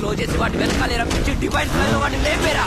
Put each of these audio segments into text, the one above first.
Show చేసి వాటి వెనకాల రప్పించి డివైన్ ఫ్లైలో వాటిని లేపేరా.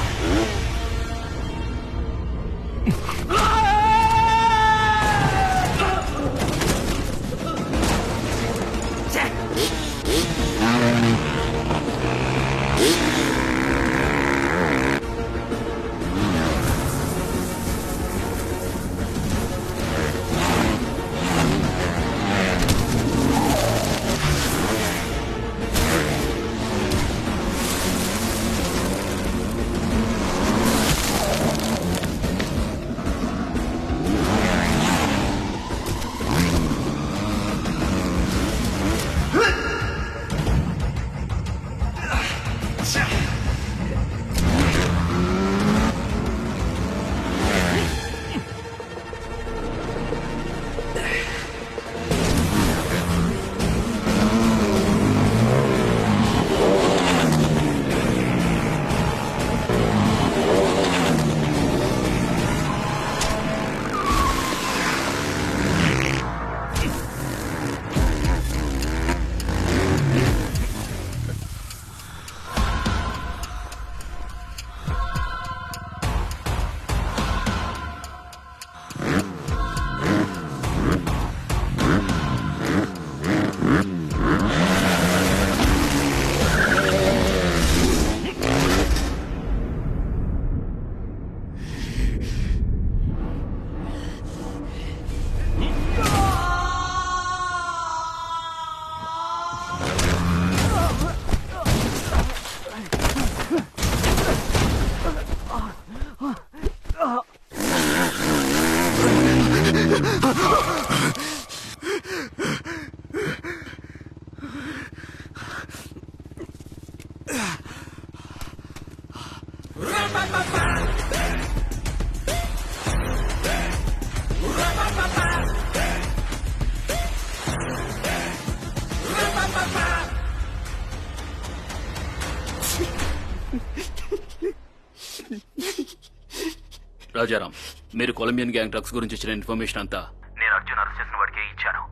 రాజారాం, మీరు కొలంబియన్ గ్యాంగ్ డ్రగ్స్ గురించి ఇచ్చిన ఇన్ఫర్మేషన్ అంతా నేను అర్జున్ అరెస్ట్ చేసిన వాడికే ఇచ్చాను.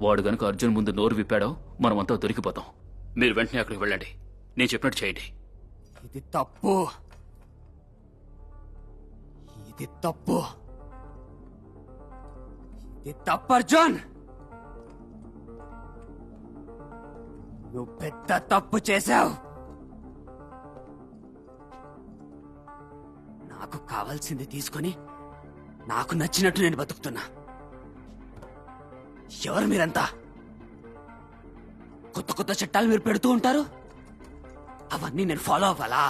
వాడు గనుక అర్జున్ ముందు నోరు విప్పాడో మనమంతా దొరికిపోతాం. మీరు వెంటనే అక్కడికి వెళ్ళండి. నేను చెప్పినట్టు చేయండి. ఇది తప్పు, ఇది తప్పు, ఇది తప్పు అర్జున్. నువ్వు పెద్ద తప్పు చేశావు. నాకు కావాల్సింది తీసుకొని నాకు నచ్చినట్టు నేను బతుకుతున్నా. ఎవరు మీరంతా? కొత్త కొత్త చట్టాలు మీరు పెడుతూ ఉంటారు, అవన్నీ నేను ఫాలో అవ్వాలా?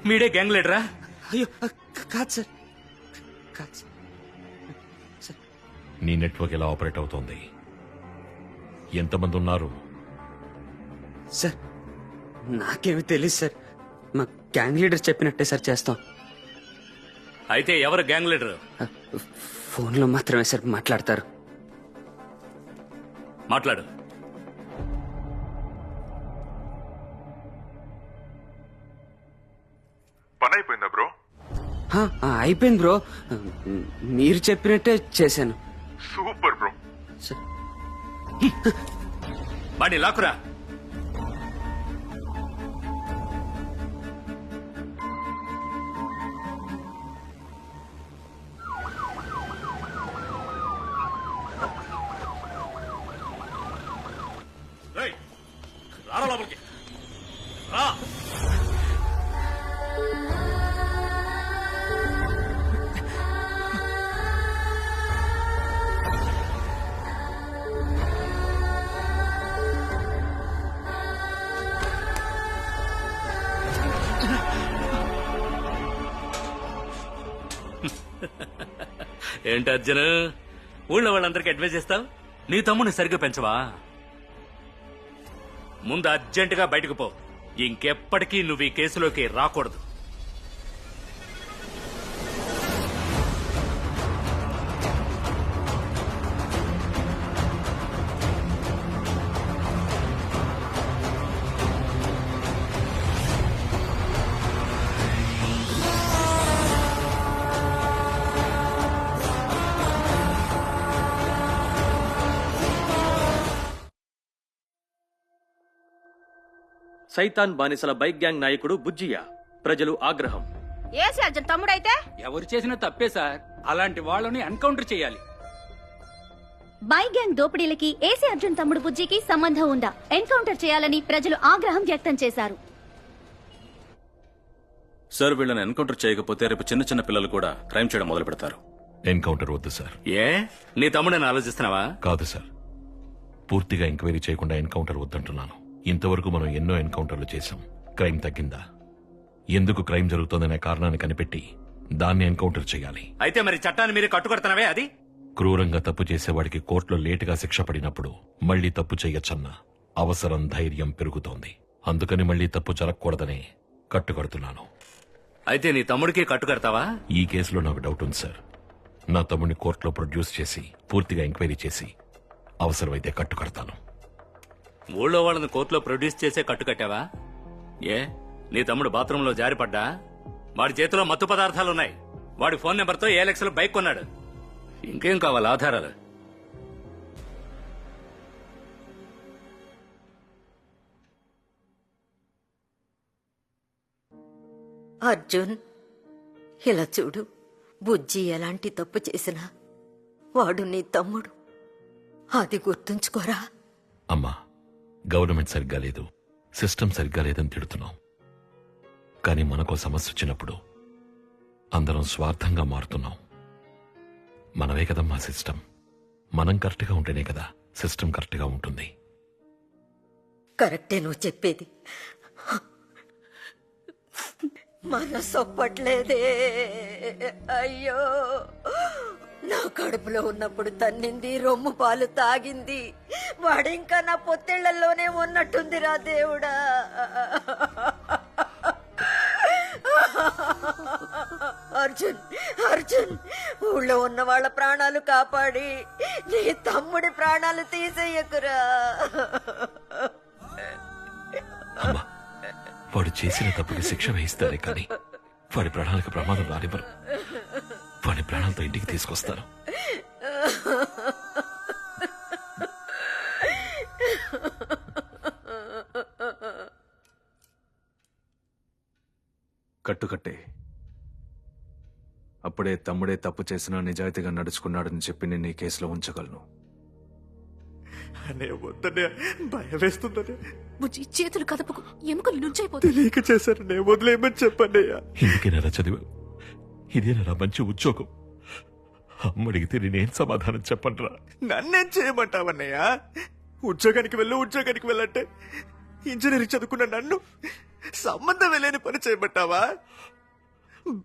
మీడే గ్యాంగ్ లీడరా? అయ్యో కాదు సార్, కాదు సార్. నీ నెట్వర్క్ ఎలా ఆపరేట్ అవుతోంది? ఎంతమంది ఉన్నారు? సార్ నాకేమి తెలియదు సార్. మా గ్యాంగ్ లీడర్ చెప్పినట్టే సార్ చేస్తాం. అయితే ఎవరు గ్యాంగ్ లీడర్? ఫోన్లో మాత్రమే సార్ మాట్లాడతారు. మాట్లాడు. పని అయిపోయిందా బ్రో? అయిపోయింది బ్రో, మీరు చెప్పినట్టే చేశాను. Super bro. సార్ వాడిని లాక్కురా. రారా లోపలికి రా. ఏంటి అర్జున్, ఊళ్ళో వాళ్ళందరికీ అడ్వైజ్ చేస్తావు? నీ తమ్ముని సరిగ్గా పెంచవా? ముందు అర్జెంటుగా బయటకు పో. ఇంకెప్పటికీ నువ్వు ఈ కేసులోకి రాకూడదు. సైతాన్ బానిసల బైక్ గ్యాంగ్ నాయకుడు బుజ్జియా. ప్రజలు ఆగ్రహం. ఏసీ అర్జున్ తమ్ముడైతే ఎవరు చేసిన తప్పే సార్, అలాంటి వాళ్ళని ఎన్కౌంటర్ చేయాలి. బైక్ గ్యాంగ్ దోపిడీలకి ఏసీ అర్జున్ తమ్ముడు బుజ్జికి సంబంధం ఉందా? ఎన్కౌంటర్ చేయాలని ప్రజలు ఆగ్రహం వ్యక్తం చేశారు. సార్, వీళ్ళని ఎన్కౌంటర్ చేయకపోతే రేపు చిన్న చిన్న పిల్లలు కూడా క్రైమ్ చేయడం మొదలు పెడతారు. ఎన్కౌంటర్ వద్దు సార్. ఏ నీ తమ్ముడని ఆలోచిస్తున్నావా? కాదు సార్, పూర్తిగా ఎంక్వైరీ చేయకుండా ఎన్కౌంటర్ వద్దంటున్నాను. ఇంతవరకు మనం ఎన్నో ఎన్కౌంటర్లు చేశాం. క్రైమ్ తగ్గిందా? ఎందుకు క్రైమ్ జరుగుతోందనే కారణాన్ని కనిపెట్టి దాన్ని ఎన్కౌంటర్ చేయాలి. అయితే మరి చట్టాన్ని మీరే కట్టుకొడుతున్నావే అది? క్రూరంగా తప్పు చేసేవాడికి కోర్టులో లేటుగా శిక్ష పడినప్పుడు మళ్లీ తప్పు చేయొచ్చన్న అవసరం, ధైర్యం పెరుగుతోంది. అందుకని మళ్లీ తప్పు జరగకూడదనే కట్టుకడుతున్నాను. అయితే నీ తమ్ముడికి కట్టుకడతావా? ఈ కేసులో నాకు డౌట్ ఉంది సార్. నా తమ్ముడిని కోర్టులో ప్రొడ్యూస్ చేసి పూర్తిగా ఎంక్వైరీ చేసి అవసరమైతే కట్టుకడతాను. ఊళ్ళో వాళ్ళని కోర్టులో ప్రొడ్యూస్ చేసే కట్టుకట్టావా? ఏ నీ తమ్ముడు బాత్రూంలో జారిపడ్డా? వాడి చేతిలో మత్తు పదార్థాలున్నాయి. వాడి ఫోన్ నెంబర్తో ఏలెక్స్ లో బైక్ కొన్నాడు. ఇంకేం కావాలి ఆధారాలు? అర్జున్, ఇలా చూడు. బుజ్జి ఎలాంటి తప్పు చేసినా వాడు నీ తమ్ముడు. అది గుర్తుంచుకోరా. అమ్మా, గవర్నమెంట్ సరిగ్గా లేదు, సిస్టమ్ సరిగ్గా లేదని తిడుతున్నాం. కానీ మనకో సమస్య వచ్చినప్పుడు అందరం స్వార్థంగా మారుతున్నాం. మనమే కదమ్మా సిస్టమ్. మనం కరెక్ట్గా ఉంటేనే కదా సిస్టమ్ కరెక్ట్గా ఉంటుంది. కరెక్టే నువ్వు చెప్పేది. మనసొప్పట్లేదే. అయ్యో, నా కడుపులో ఉన్నప్పుడు తన్నింది, రొమ్ము పాలు తాగింది. వాడింకా నా పొత్తిళ్లలోనే ఉన్నట్టుందిరా దేవుడా. అర్జున్, అర్జున్, ఊళ్ళో ఉన్న వాళ్ళ ప్రాణాలు కాపాడి నీ తమ్ముడి ప్రాణాలు తీసేయకురా. అమ్మా, వాడు చేసిన తప్పుకి శిక్ష వేయిస్తారే కానీ వాడి ప్రాణాలకు ప్రమాదం రానివ్వరు. వాడి ప్రాణాలతో ఇంటికి తీసుకొస్తాను. కట్టుకట్టే. అప్పుడే తమ్ముడే తప్పు చేసినా నిజాయితీగా నడుచుకున్నాడని చెప్పి నేను ఈ కేసులో ఉంచగలను. భయం వేస్తుందనే బుజ్జి, చేతులు కదపకు, ఎముకలు నుంచైపోతాయి. తెలియక చేశారు, నేను వదిలేయమని చెప్పన్నయ్యా. ఇందుకేనా చదివావు? ఇదేనా మంచి ఉద్యోగం? అమ్మడిగితే నేనేం సమాధానం చెప్పండిరా? నన్నేం చేయమంటావన్నయ్యా? ఉద్యోగానికి వెళ్ళంటే ఇంజనీరింగ్ చదువుకున్న నన్ను సంబంధం లేని పని చేయమంటావా?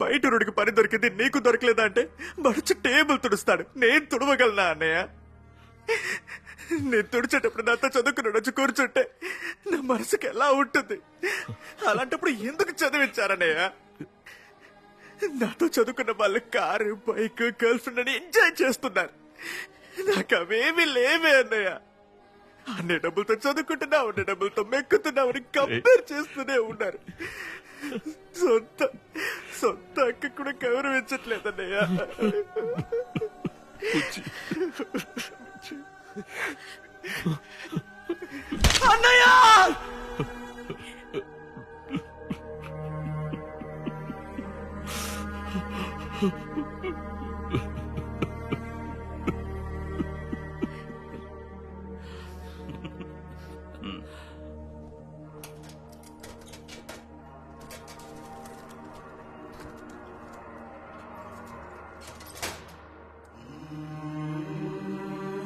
బయట రోడ్డుకి పని దొరికింది, నీకు దొరకలేదా అంటే మరొచ్చి టేబుల్ తుడుస్తాడు. నేను తుడవగలనా అన్నయ్య? నేను తుడిచేటప్పుడు నాతో చదువుకున్నాడు వచ్చి కూర్చుంటే నా మనసుకి ఎలా ఉంటుంది? అలాంటప్పుడు ఎందుకు చదివించారన్నయ్య? నాతో చదువుకున్న వాళ్ళు కారు, బైక్, గర్ల్ ఫ్రెండ్ అని ఎంజాయ్ చేస్తున్నారు. నాకు అవేమీ లేవే అన్నయ్య. అన్ని డబ్బులతో చదువుకుంటున్నావు, అన్ని డబ్బులతో మెక్కుతున్నావు అని కంపేర్ చేస్తూనే ఉన్నారు. సొంత అక్క కూడా గౌరవించట్లేదన్నయ్య. అన్నయ్య!